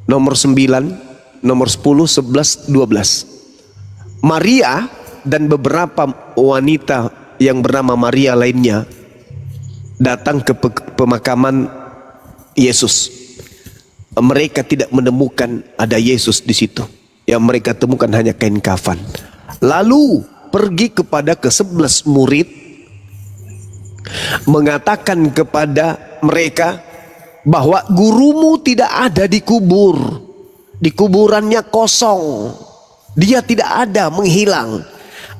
nomor 9, nomor 10, 11, 12. Maria dan beberapa wanita yang bernama Maria lainnya datang ke pemakaman Yesus. Mereka tidak menemukan ada Yesus di situ. Yang mereka temukan hanya kain kafan. Lalu pergi kepada ke-11 murid, mengatakan kepada mereka bahwa gurumu tidak ada di kubur. Di kuburannya kosong. Dia tidak ada, menghilang.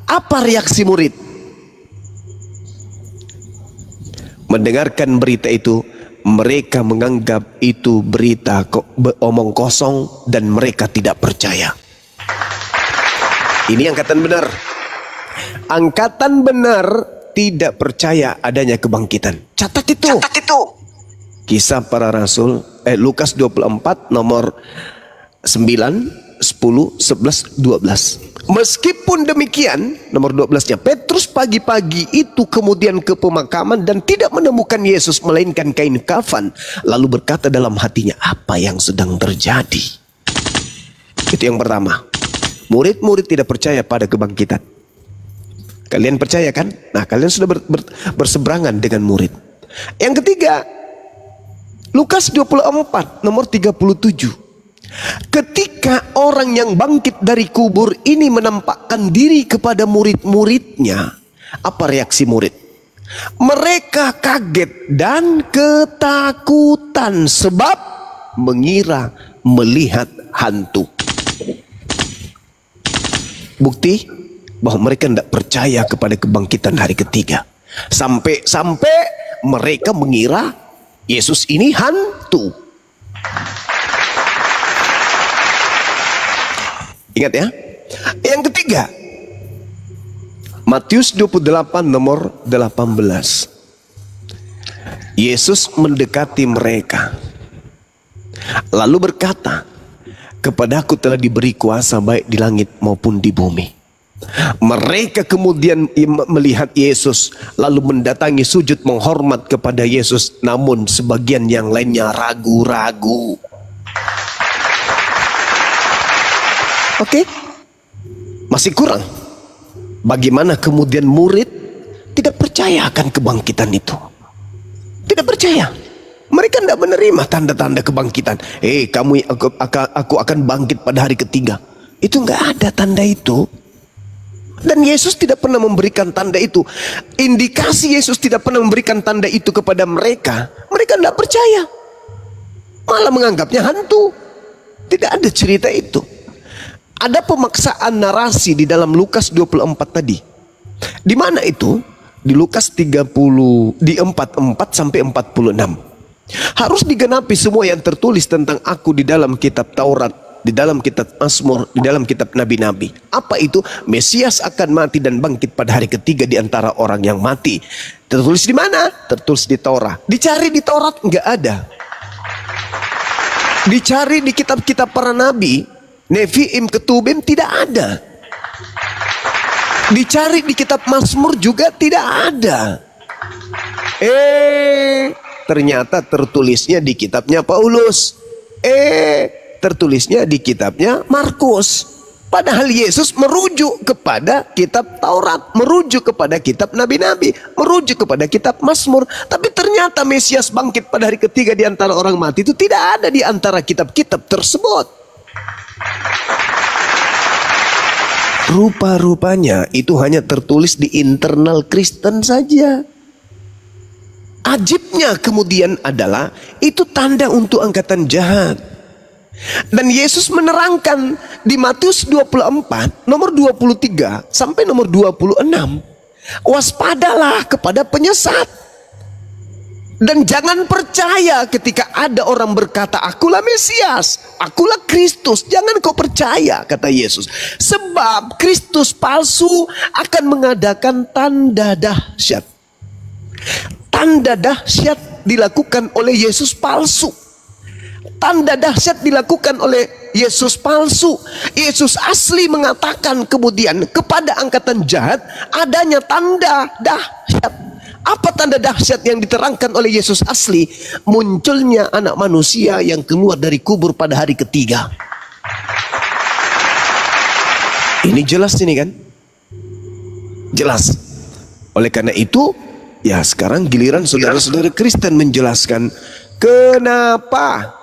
Apa reaksi murid? Mendengarkan berita itu, mereka menganggap itu berita omong kosong dan mereka tidak percaya. Ini angkatan benar. Angkatan benar tidak percaya adanya kebangkitan. Catat itu. Kisah Para Rasul, Lukas 24 nomor 9, 10, 11, 12. Meskipun demikian, nomor 12-nya, Petrus pagi-pagi itu kemudian ke pemakaman dan tidak menemukan Yesus melainkan kain kafan. Lalu berkata dalam hatinya, apa yang sedang terjadi? Itu yang pertama. Murid-murid tidak percaya pada kebangkitan. Kalian percaya kan? Nah, kalian sudah berseberangan dengan murid. Yang ketiga, Lukas 24 nomor 37. Ketika orang yang bangkit dari kubur ini menampakkan diri kepada murid-muridnya, apa reaksi murid? Mereka kaget dan ketakutan sebab mengira melihat hantu. Bukti bahwa mereka tidak percaya kepada kebangkitan hari ketiga. Sampai mereka mengira Yesus ini hantu. Ingat ya. Yang ketiga, Matius 28 nomor 18. Yesus mendekati mereka lalu berkata, kepadaku telah diberi kuasa baik di langit maupun di bumi. Mereka kemudian melihat Yesus lalu mendatangi sujud menghormat kepada Yesus, namun sebagian yang lainnya ragu-ragu. Oke, masih kurang. Bagaimana kemudian murid tidak percaya akan kebangkitan itu? Tidak percaya. Mereka tidak menerima tanda-tanda kebangkitan. Aku akan bangkit pada hari ketiga. Itu nggak ada tanda itu. Dan Yesus tidak pernah memberikan tanda itu. Indikasi Yesus tidak pernah memberikan tanda itu kepada mereka. Mereka tidak percaya. Malah menganggapnya hantu. Tidak ada cerita itu. Ada pemaksaan narasi di dalam Lukas 24 tadi. Di mana itu? Di Lukas 30, di 44 sampai 46. Harus digenapi semua yang tertulis tentang aku di dalam kitab Taurat, di dalam kitab Mazmur, di dalam kitab nabi-nabi. Apa itu? Mesias akan mati dan bangkit pada hari ketiga di antara orang yang mati. Tertulis di mana? Tertulis di Taurat. Dicari di Taurat, nggak ada. Dicari di kitab-kitab para nabi, Nevi'im, Ketubim, tidak ada. Dicari di kitab Mazmur juga tidak ada. Ternyata tertulisnya di kitabnya Paulus. Tertulisnya di kitabnya Markus. Padahal Yesus merujuk kepada kitab Taurat, merujuk kepada kitab Nabi-Nabi, merujuk kepada kitab Mazmur. Tapi ternyata Mesias bangkit pada hari ketiga di antara orang mati itu tidak ada di antara kitab-kitab tersebut. Rupa-rupanya itu hanya tertulis di internal Kristen saja. Ajibnya kemudian adalah itu tanda untuk angkatan jahat. Dan Yesus menerangkan di Matius 24 nomor 23 sampai nomor 26, waspadalah kepada penyesat dan jangan percaya ketika ada orang berkata akulah Mesias, akulah Kristus. Jangan kau percaya, kata Yesus, sebab Kristus palsu akan mengadakan tanda dahsyat. Tanda dahsyat dilakukan oleh Yesus palsu. Tanda dahsyat dilakukan oleh Yesus palsu. Yesus asli mengatakan kemudian kepada angkatan jahat adanya tanda dahsyat. Apa tanda dahsyat yang diterangkan oleh Yesus asli? Munculnya anak manusia yang keluar dari kubur pada hari ketiga. Ini jelas ini kan? Jelas. Oleh karena itu, ya sekarang giliran saudara-saudara Kristen menjelaskan kenapa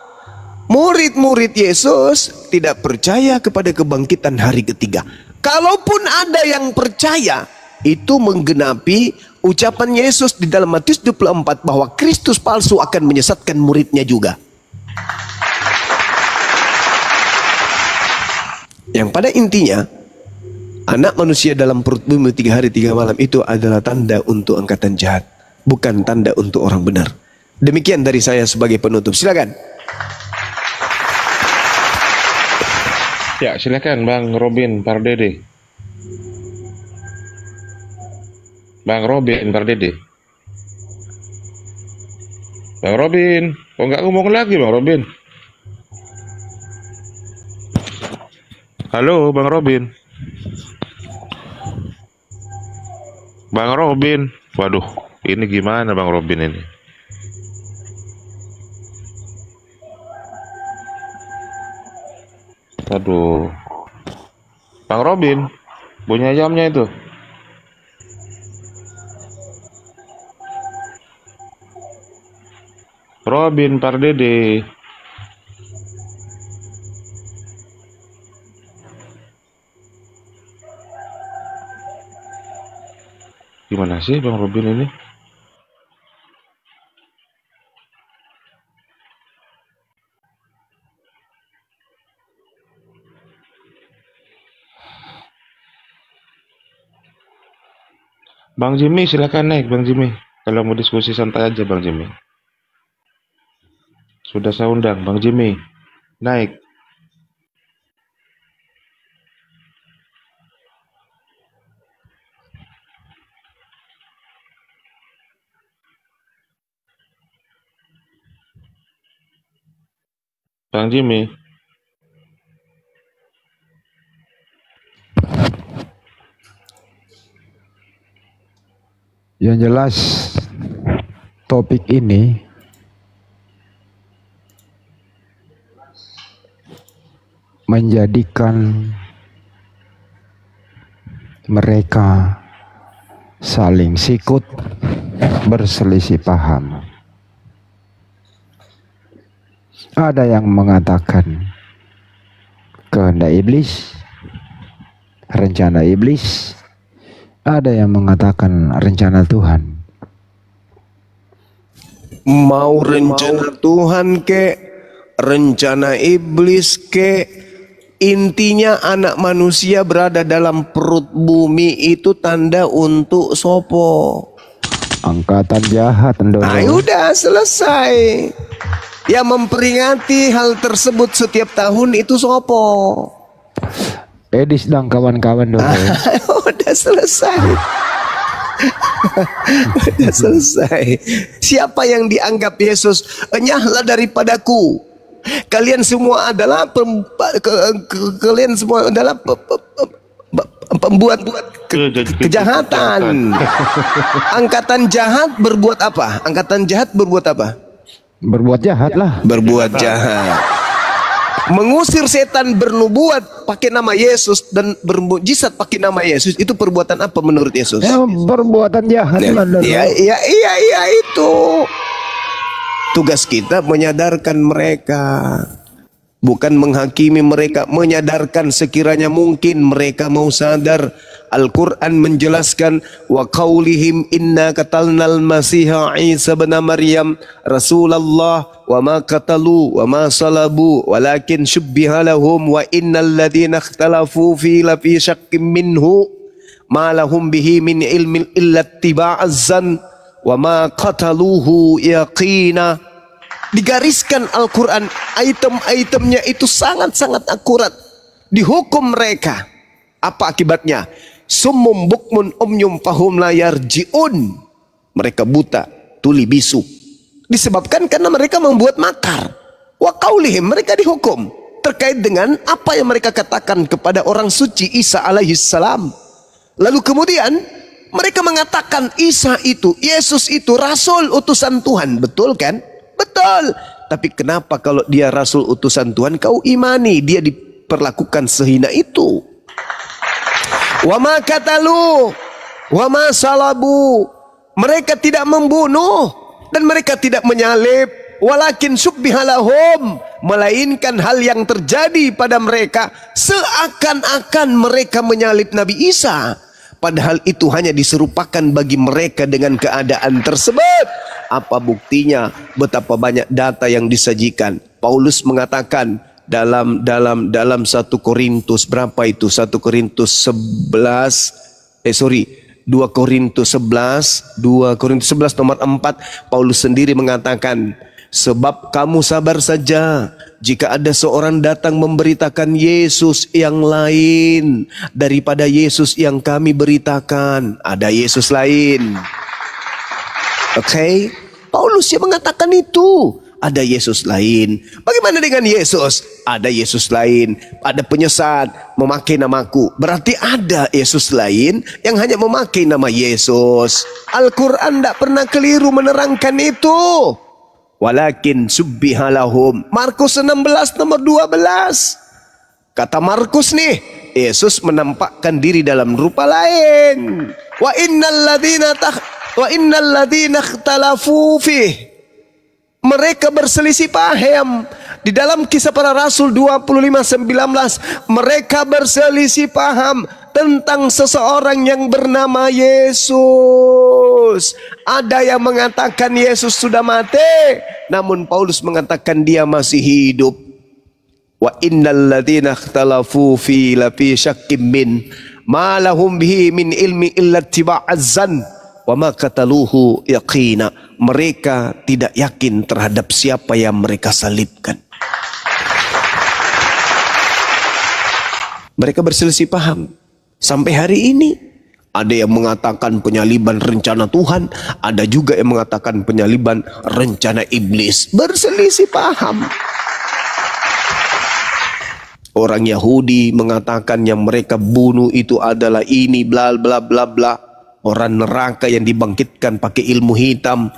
murid-murid Yesus tidak percaya kepada kebangkitan hari ketiga. Kalaupun ada yang percaya, itu menggenapi ucapan Yesus di dalam Matius 24 bahwa Kristus palsu akan menyesatkan muridnya juga. Yang pada intinya, anak manusia dalam perut bumi 3 hari 3 malam itu adalah tanda untuk angkatan jahat, bukan tanda untuk orang benar. Demikian dari saya sebagai penutup. Silakan. Ya, silakan Bang Robin Pardede. Bang Robin Pardede. Bang Robin, kok nggak ngomong lagi Bang Robin? Halo Bang Robin. Bang Robin. Waduh, ini gimana Bang Robin ini? Aduh, Bang Robin, bunyi ayamnya itu. Robin Pardede. Gimana sih Bang Robin ini? Bang Jimmy silakan naik Bang Jimmy. Kalau mau diskusi santai aja Bang Jimmy. Sudah saya undang Bang Jimmy. Naik. Bang Jimmy. Yang jelas topik ini menjadikan mereka saling sikut berselisih paham. Ada yang mengatakan kehendak iblis, rencana iblis. Ada yang mengatakan rencana Tuhan. Mau rencana Tuhan ke, rencana iblis ke, intinya anak manusia berada dalam perut bumi itu tanda untuk sopo? Angkatan jahat. Nah, udah selesai. Yang memperingati hal tersebut setiap tahun itu sopo? Edis dan kawan-kawan dong. Udah selesai. Udah selesai. Siapa yang dianggap Yesus? Enyahlah daripadaku. Kalian semua adalah kalian semua adalah pembuat kejahatan. Angkatan jahat berbuat apa? Angkatan jahat berbuat apa? Berbuat jahat lah. Berbuat jahat. Mengusir setan, bernubuat pakai nama Yesus dan bermujizat pakai nama Yesus, itu perbuatan apa menurut Yesus? Ya, perbuatan jahat. Iya itu. Tugas kita menyadarkan mereka, bukan menghakimi mereka, menyadarkan sekiranya mungkin mereka mau sadar. Al-Quran menjelaskan wa qaulihim inna qatalnal masiha Isa bin Maryam Rasulullah wa ma qatalu wa ma salabu walakin syubbiha lahum wa innal ladhina ikhtalafu fi lafi syakkim minhu ma lahum bihi min ilmin illa ittiba'azzan wa ma qataluhu yaqina. Digariskan Al-Quran, item-itemnya itu sangat-sangat akurat. Dihukum mereka. Apa akibatnya? Summum bukmun umyum fahum la yarji'un. Mereka buta, tuli bisu. Disebabkan karena mereka membuat makar. Wa qaulihim, mereka dihukum terkait dengan apa yang mereka katakan kepada orang suci Isa alaihissalam. Lalu kemudian mereka mengatakan Isa itu, Yesus itu rasul utusan Tuhan. Betul kan? Betul. Tapi kenapa kalau dia rasul utusan Tuhan kau imani dia diperlakukan sehina itu? Wa ma qatalu wa ma salabu. Mereka tidak membunuh dan mereka tidak menyalib. Walakin syubbiha lahum, melainkan hal yang terjadi pada mereka seakan-akan mereka menyalib Nabi Isa. Padahal itu hanya diserupakan bagi mereka dengan keadaan tersebut. Apa buktinya? Betapa banyak data yang disajikan. Paulus mengatakan dalam 1 Korintus berapa itu? 1 Korintus 2 Korintus 11 nomor 4, Paulus sendiri mengatakan, sebab kamu sabar saja jika ada seorang datang memberitakan Yesus yang lain daripada Yesus yang kami beritakan. Ada Yesus lain. Oke, Paulus yang mengatakan itu. Ada Yesus lain. Bagaimana dengan Yesus? Ada Yesus lain. Ada penyesat memakai namaku. Berarti ada Yesus lain yang hanya memakai nama Yesus. Al-Quran tidak pernah keliru menerangkan itu. Walakin subbiha lahum. Markus 16 nomor 12. Kata Markus nih, Yesus menampakkan diri dalam rupa lain. Wa innal ladzina ikhtalafu fih. Mereka berselisih paham. Di dalam Kisah Para Rasul 25:19, mereka berselisih paham tentang seseorang yang bernama Yesus. Ada yang mengatakan Yesus sudah mati, namun Paulus mengatakan dia masih hidup. Wa innal ladzina ikhtalafu fi lafi syakkim min ma lahum bihi min ilmi illa ittiba'azzan wa ma qataluhu yaqina. Mereka tidak yakin terhadap siapa yang mereka salibkan. Mereka berselisih paham sampai hari ini. Ada yang mengatakan penyaliban rencana Tuhan, ada juga yang mengatakan penyaliban rencana iblis. Berselisih paham. Orang Yahudi mengatakan yang mereka bunuh itu adalah ini bla bla bla bla. Orang neraka yang dibangkitkan pakai ilmu hitam.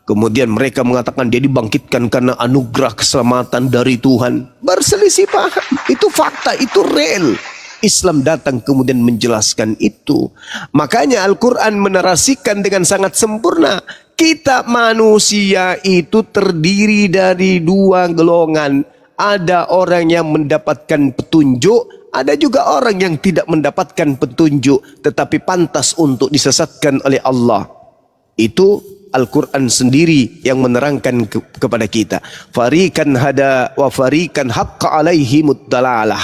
Kemudian mereka mengatakan dia dibangkitkan karena anugerah keselamatan dari Tuhan. Berselisih paham. Itu fakta, itu real. Islam datang kemudian menjelaskan itu. Makanya Al-Quran menarasikan dengan sangat sempurna. Kita manusia itu terdiri dari dua golongan. Ada orang yang mendapatkan petunjuk, ada juga orang yang tidak mendapatkan petunjuk, tetapi pantas untuk disesatkan oleh Allah. Itu Al-Quran sendiri yang menerangkan kepada kita. Farikan hada wa farikan haqqa alaihimud dalalah.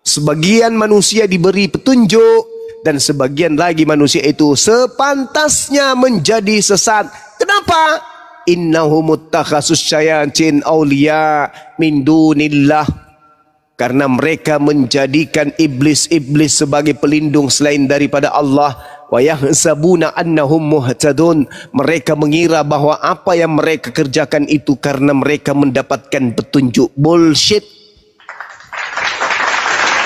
Sebagian manusia diberi petunjuk dan sebagian lagi manusia itu sepantasnya menjadi sesat. Kenapa? Innahum muttakhasus syayatin awliya min dunillah. Karena mereka menjadikan iblis-iblis sebagai pelindung selain daripada Allah. Wa yahsabuna annahum muhtadun. Mereka mengira bahwa apa yang mereka kerjakan itu karena mereka mendapatkan petunjuk. Bullshit.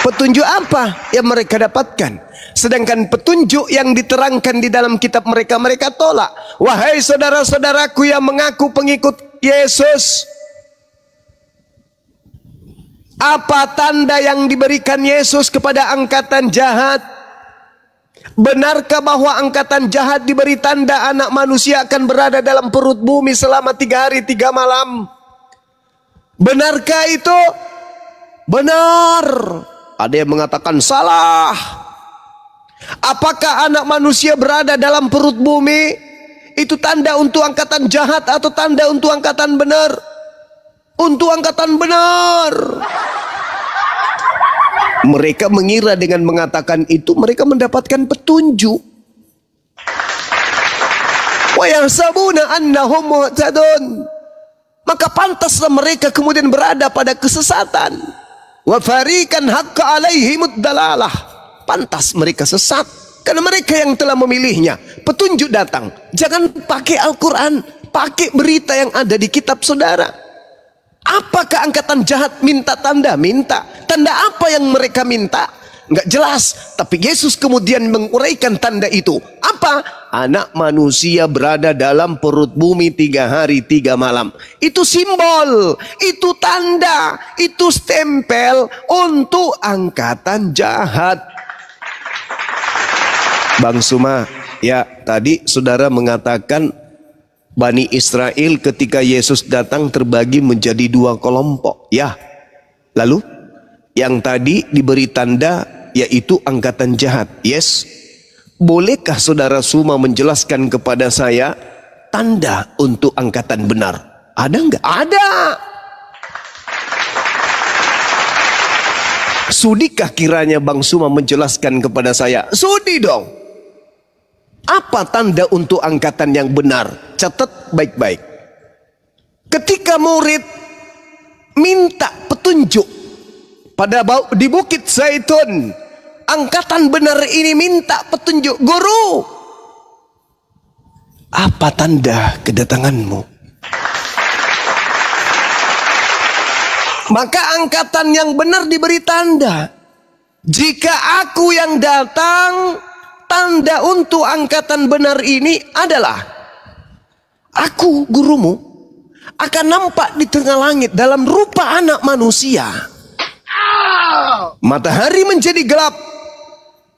Petunjuk apa yang mereka dapatkan? Sedangkan petunjuk yang diterangkan di dalam kitab mereka, mereka tolak. Wahai saudara-saudaraku yang mengaku pengikut Yesus, Apa tanda yang diberikan Yesus kepada angkatan jahat? Benarkah bahwa angkatan jahat diberi tanda anak manusia akan berada dalam perut bumi selama 3 hari 3 malam? Benarkah itu? Benar. Ada yang mengatakan salah. Apakah anak manusia berada dalam perut bumi itu tanda untuk angkatan jahat atau tanda untuk angkatan benar? Untuk angkatan benar. Mereka mengira dengan mengatakan itu mereka mendapatkan petunjuk. Wa yahsabuna annahum muhtadun. Maka pantaslah mereka kemudian berada pada kesesatan. Wa fariqan haqqa alaihimud dalalah. Pantas mereka sesat karena mereka yang telah memilihnya. Petunjuk datang. Jangan pakai Al-Quran, pakai berita yang ada di kitab saudara. Apakah angkatan jahat minta tanda? Minta. Tanda apa yang mereka minta? Enggak jelas. Tapi Yesus kemudian menguraikan tanda itu. Apa? Anak manusia berada dalam perut bumi 3 hari 3 malam. Itu simbol. Itu tanda. Itu stempel untuk angkatan jahat. Bang Suma, ya tadi saudara mengatakan Bani Israel ketika Yesus datang terbagi menjadi 2 kelompok. Ya, lalu yang tadi diberi tanda yaitu angkatan jahat. Yes, bolehkah saudara Suma menjelaskan kepada saya tanda untuk angkatan benar? Ada enggak? Ada. Sudikah kiranya Bang Suma menjelaskan kepada saya? Sudi dong. Apa tanda untuk angkatan yang benar? Catat baik-baik. Ketika murid minta petunjuk di Bukit Zaitun, angkatan benar ini minta petunjuk. Guru, apa tanda kedatanganmu? Maka angkatan yang benar diberi tanda. Jika aku yang datang, tanda untuk angkatan benar ini adalah aku, gurumu, akan nampak di tengah langit dalam rupa anak manusia. Matahari menjadi gelap,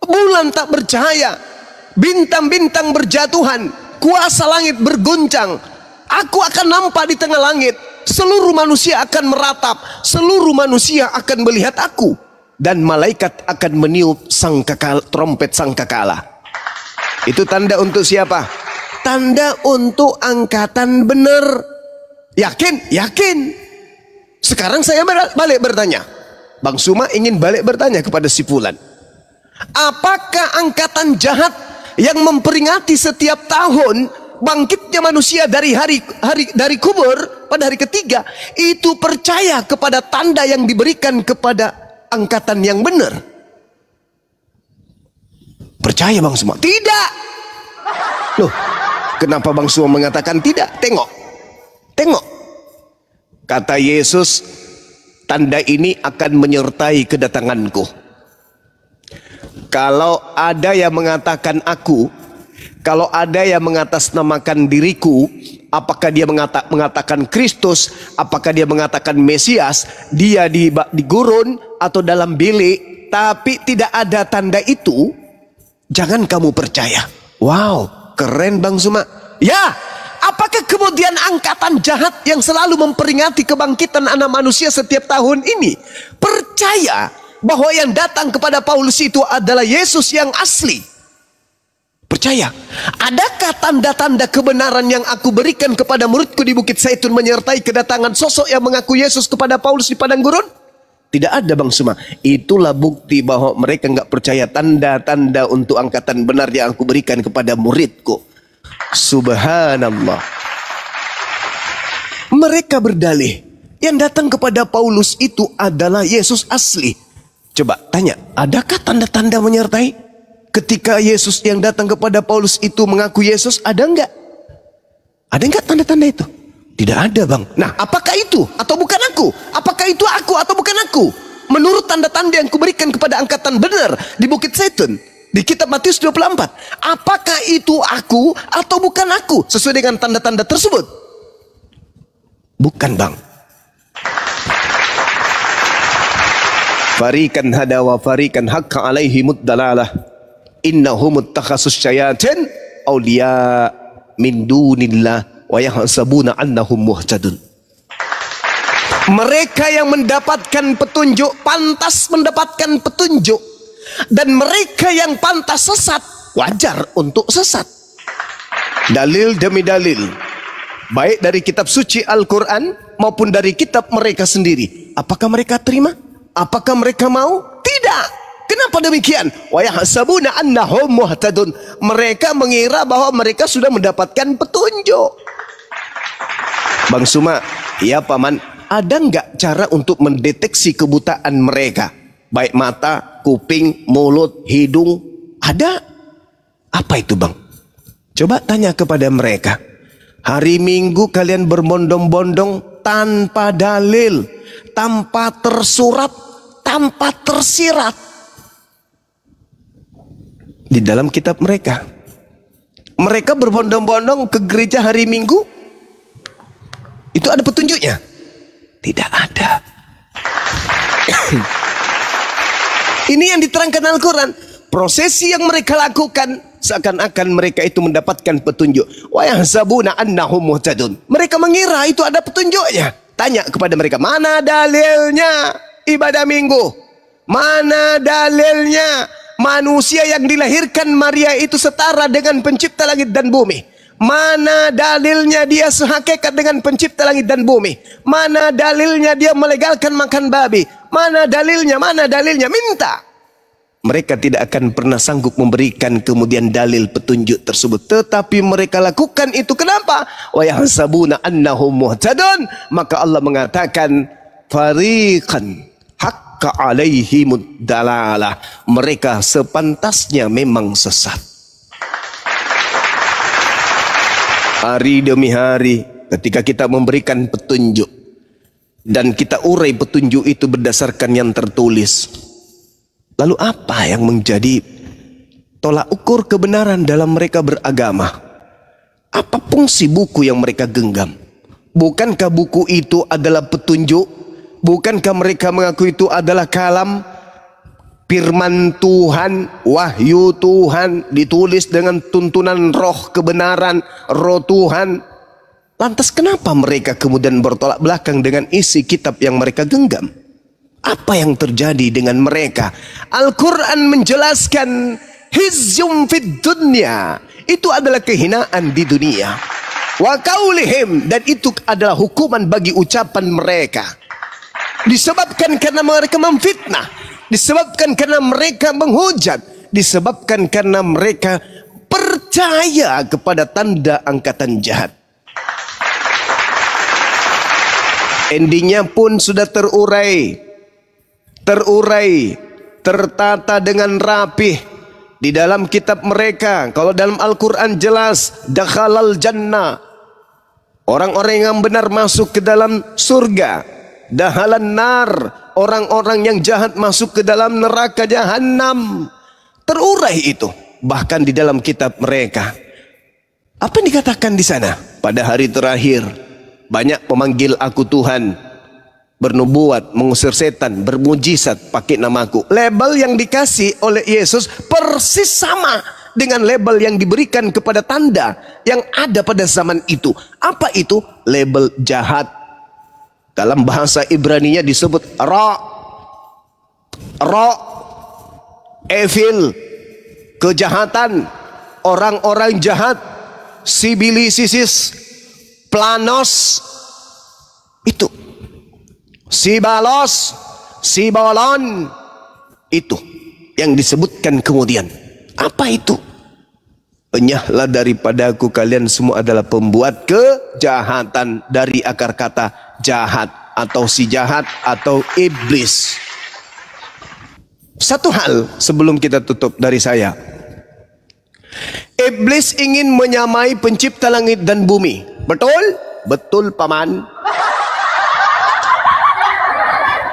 bulan tak bercahaya, bintang-bintang berjatuhan, kuasa langit berguncang. Aku akan nampak di tengah langit. Seluruh manusia akan meratap, seluruh manusia akan melihat aku, dan malaikat akan meniup trompet sangkakala. Itu tanda untuk siapa? Tanda untuk angkatan benar. Yakin? Yakin. Sekarang saya balik bertanya. Bang Suma ingin balik bertanya kepada si Fulan. Apakah angkatan jahat yang memperingati setiap tahun bangkitnya manusia dari dari kubur pada hari ketiga itu percaya kepada tanda yang diberikan kepada angkatan yang benar? Percaya Bang Suma? Tidak. Loh, kenapa Bang Suma mengatakan tidak? Tengok. Kata Yesus, tanda ini akan menyertai kedatanganku. Kalau ada yang mengatakan aku, kalau ada yang mengatasnamakan diriku, apakah dia mengatakan Kristus, apakah dia mengatakan Mesias, dia di gurun atau dalam bilik, tapi tidak ada tanda itu, jangan kamu percaya. Wow, keren Bang Suma. Ya, apakah kemudian angkatan jahat yang selalu memperingati kebangkitan anak manusia setiap tahun ini percaya bahwa yang datang kepada Paulus itu adalah Yesus yang asli? Percaya? Adakah tanda-tanda kebenaran yang aku berikan kepada muridku di Bukit Zaitun menyertai kedatangan sosok yang mengaku Yesus kepada Paulus di padang gurun? Tidak ada Bang Suma. Itulah bukti bahwa mereka nggak percaya tanda-tanda untuk angkatan benar yang aku berikan kepada muridku. Subhanallah. Mereka berdalih yang datang kepada Paulus itu adalah Yesus asli. Coba tanya, adakah tanda-tanda menyertai? Ketika Yesus yang datang kepada Paulus itu mengaku Yesus, ada enggak? Ada enggak tanda-tanda itu? Tidak ada Bang. Nah, apakah itu atau bukan aku? Apakah itu aku atau bukan aku? Menurut tanda-tanda yang kuberikan kepada angkatan benar di Bukit Zaitun, di kitab Matius 24, apakah itu aku atau bukan aku? Sesuai dengan tanda-tanda tersebut? Bukan Bang. Farikan hada wa farikan haqqa alaihimud dalalah. Innahum ittakhasus syayatin awliya min dunillah wa yahsabuna annahum muhtadun. Mereka yang mendapatkan petunjuk pantas mendapatkan petunjuk, dan mereka yang pantas sesat wajar untuk sesat. Dalil demi dalil, baik dari kitab suci Al-Quran maupun dari kitab mereka sendiri. Apakah mereka terima? Apakah mereka mau? Tidak. Kenapa demikian? Wa yahsabuna annahum muhtadun. Mereka mengira bahwa mereka sudah mendapatkan petunjuk. Bang Suma, ya paman, ada enggak cara untuk mendeteksi kebutaan mereka? Baik mata, kuping, mulut, hidung, ada? Apa itu bang? Coba tanya kepada mereka. Hari Minggu kalian berbondong-bondong tanpa dalil, tanpa tersurat, tanpa tersirat di dalam kitab mereka. Mereka berbondong-bondong ke gereja hari Minggu. Itu ada petunjuknya? Tidak ada. Ini yang diterangkan Al-Quran. Prosesi yang mereka lakukan seakan-akan mereka itu mendapatkan petunjuk. Wa yahsabuna annahum muhtadun. Mereka mengira itu ada petunjuknya. Tanya kepada mereka, mana dalilnya ibadah Minggu? Mana dalilnya manusia yang dilahirkan Maria itu setara dengan pencipta langit dan bumi? Mana dalilnya dia sehakikat dengan pencipta langit dan bumi? Mana dalilnya dia melegalkan makan babi? Mana dalilnya? Mana dalilnya? Minta. Mereka tidak akan pernah sanggup memberikan kemudian dalil petunjuk tersebut. Tetapi mereka lakukan itu. Kenapa? Wa yahsabuna annahum muhtadun. Maka Allah mengatakan, fariqan haqqa alaihimud dalalah. Mereka sepantasnya memang sesat. Hari demi hari ketika kita memberikan petunjuk dan kita urai petunjuk itu berdasarkan yang tertulis, lalu apa yang menjadi tolak ukur kebenaran dalam mereka beragama? Apa fungsi buku yang mereka genggam? Bukankah buku itu adalah petunjuk? Bukankah mereka mengaku itu adalah kalam, firman Tuhan, wahyu Tuhan, ditulis dengan tuntunan roh kebenaran, roh Tuhan? Lantas kenapa mereka kemudian bertolak belakang dengan isi kitab yang mereka genggam? Apa yang terjadi dengan mereka? Al-Quran menjelaskan hizyum fid dunya, itu adalah kehinaan di dunia. Wa qaulihim, dan itu adalah hukuman bagi ucapan mereka. Disebabkan karena mereka memfitnah, disebabkan karena mereka menghujat, disebabkan karena mereka percaya kepada tanda angkatan jahat. Endingnya pun sudah terurai, tertata dengan rapih di dalam kitab mereka. Kalau dalam Al-Quran jelas, dakhalal jannah, orang-orang yang benar masuk ke dalam surga. Dahalan nar, orang-orang yang jahat masuk ke dalam neraka jahanam. Terurai itu bahkan di dalam kitab mereka. Apa yang dikatakan di sana? Pada hari terakhir banyak pemanggil aku Tuhan, bernubuat, mengusir setan, bermujizat pakai namaku. Label yang dikasih oleh Yesus persis sama dengan label yang diberikan kepada tanda yang ada pada zaman itu. Apa itu? Label jahat. Dalam bahasa Ibrani-nya disebut evil, kejahatan, orang-orang jahat, sibilisis, planos, itu sibalos, sibolon, itu yang disebutkan kemudian. Apa itu? Enyahlah daripadaku kalian semua adalah pembuat kejahatan, dari akar kata jahat atau si jahat atau iblis. Satu hal sebelum kita tutup dari saya. Iblis ingin menyamai pencipta langit dan bumi. Betul? Betul paman.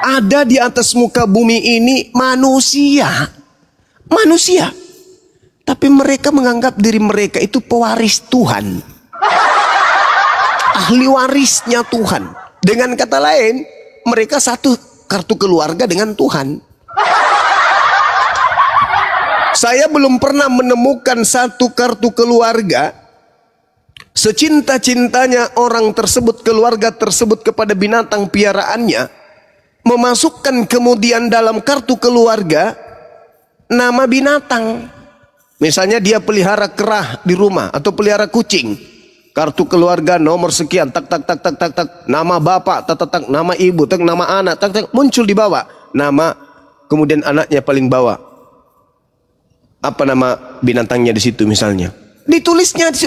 Ada di atas muka bumi ini manusia. Manusia. Tapi mereka menganggap diri mereka itu pewaris Tuhan. Ahli warisnya Tuhan. Dengan kata lain, mereka satu kartu keluarga dengan Tuhan. Saya belum pernah menemukan satu kartu keluarga secinta-cintanya orang tersebut, keluarga tersebut kepada binatang piaraannya, memasukkan kemudian dalam kartu keluarga nama binatang. Misalnya dia pelihara kera di rumah atau pelihara kucing, kartu keluarga nomor sekian, tak tak tak tak tak tak, nama bapak, tak tak tak, nama ibu, tak, nama anak, tak tak, muncul di bawah nama, kemudian anaknya paling bawah. Apa nama binatangnya di situ misalnya? Ditulisnya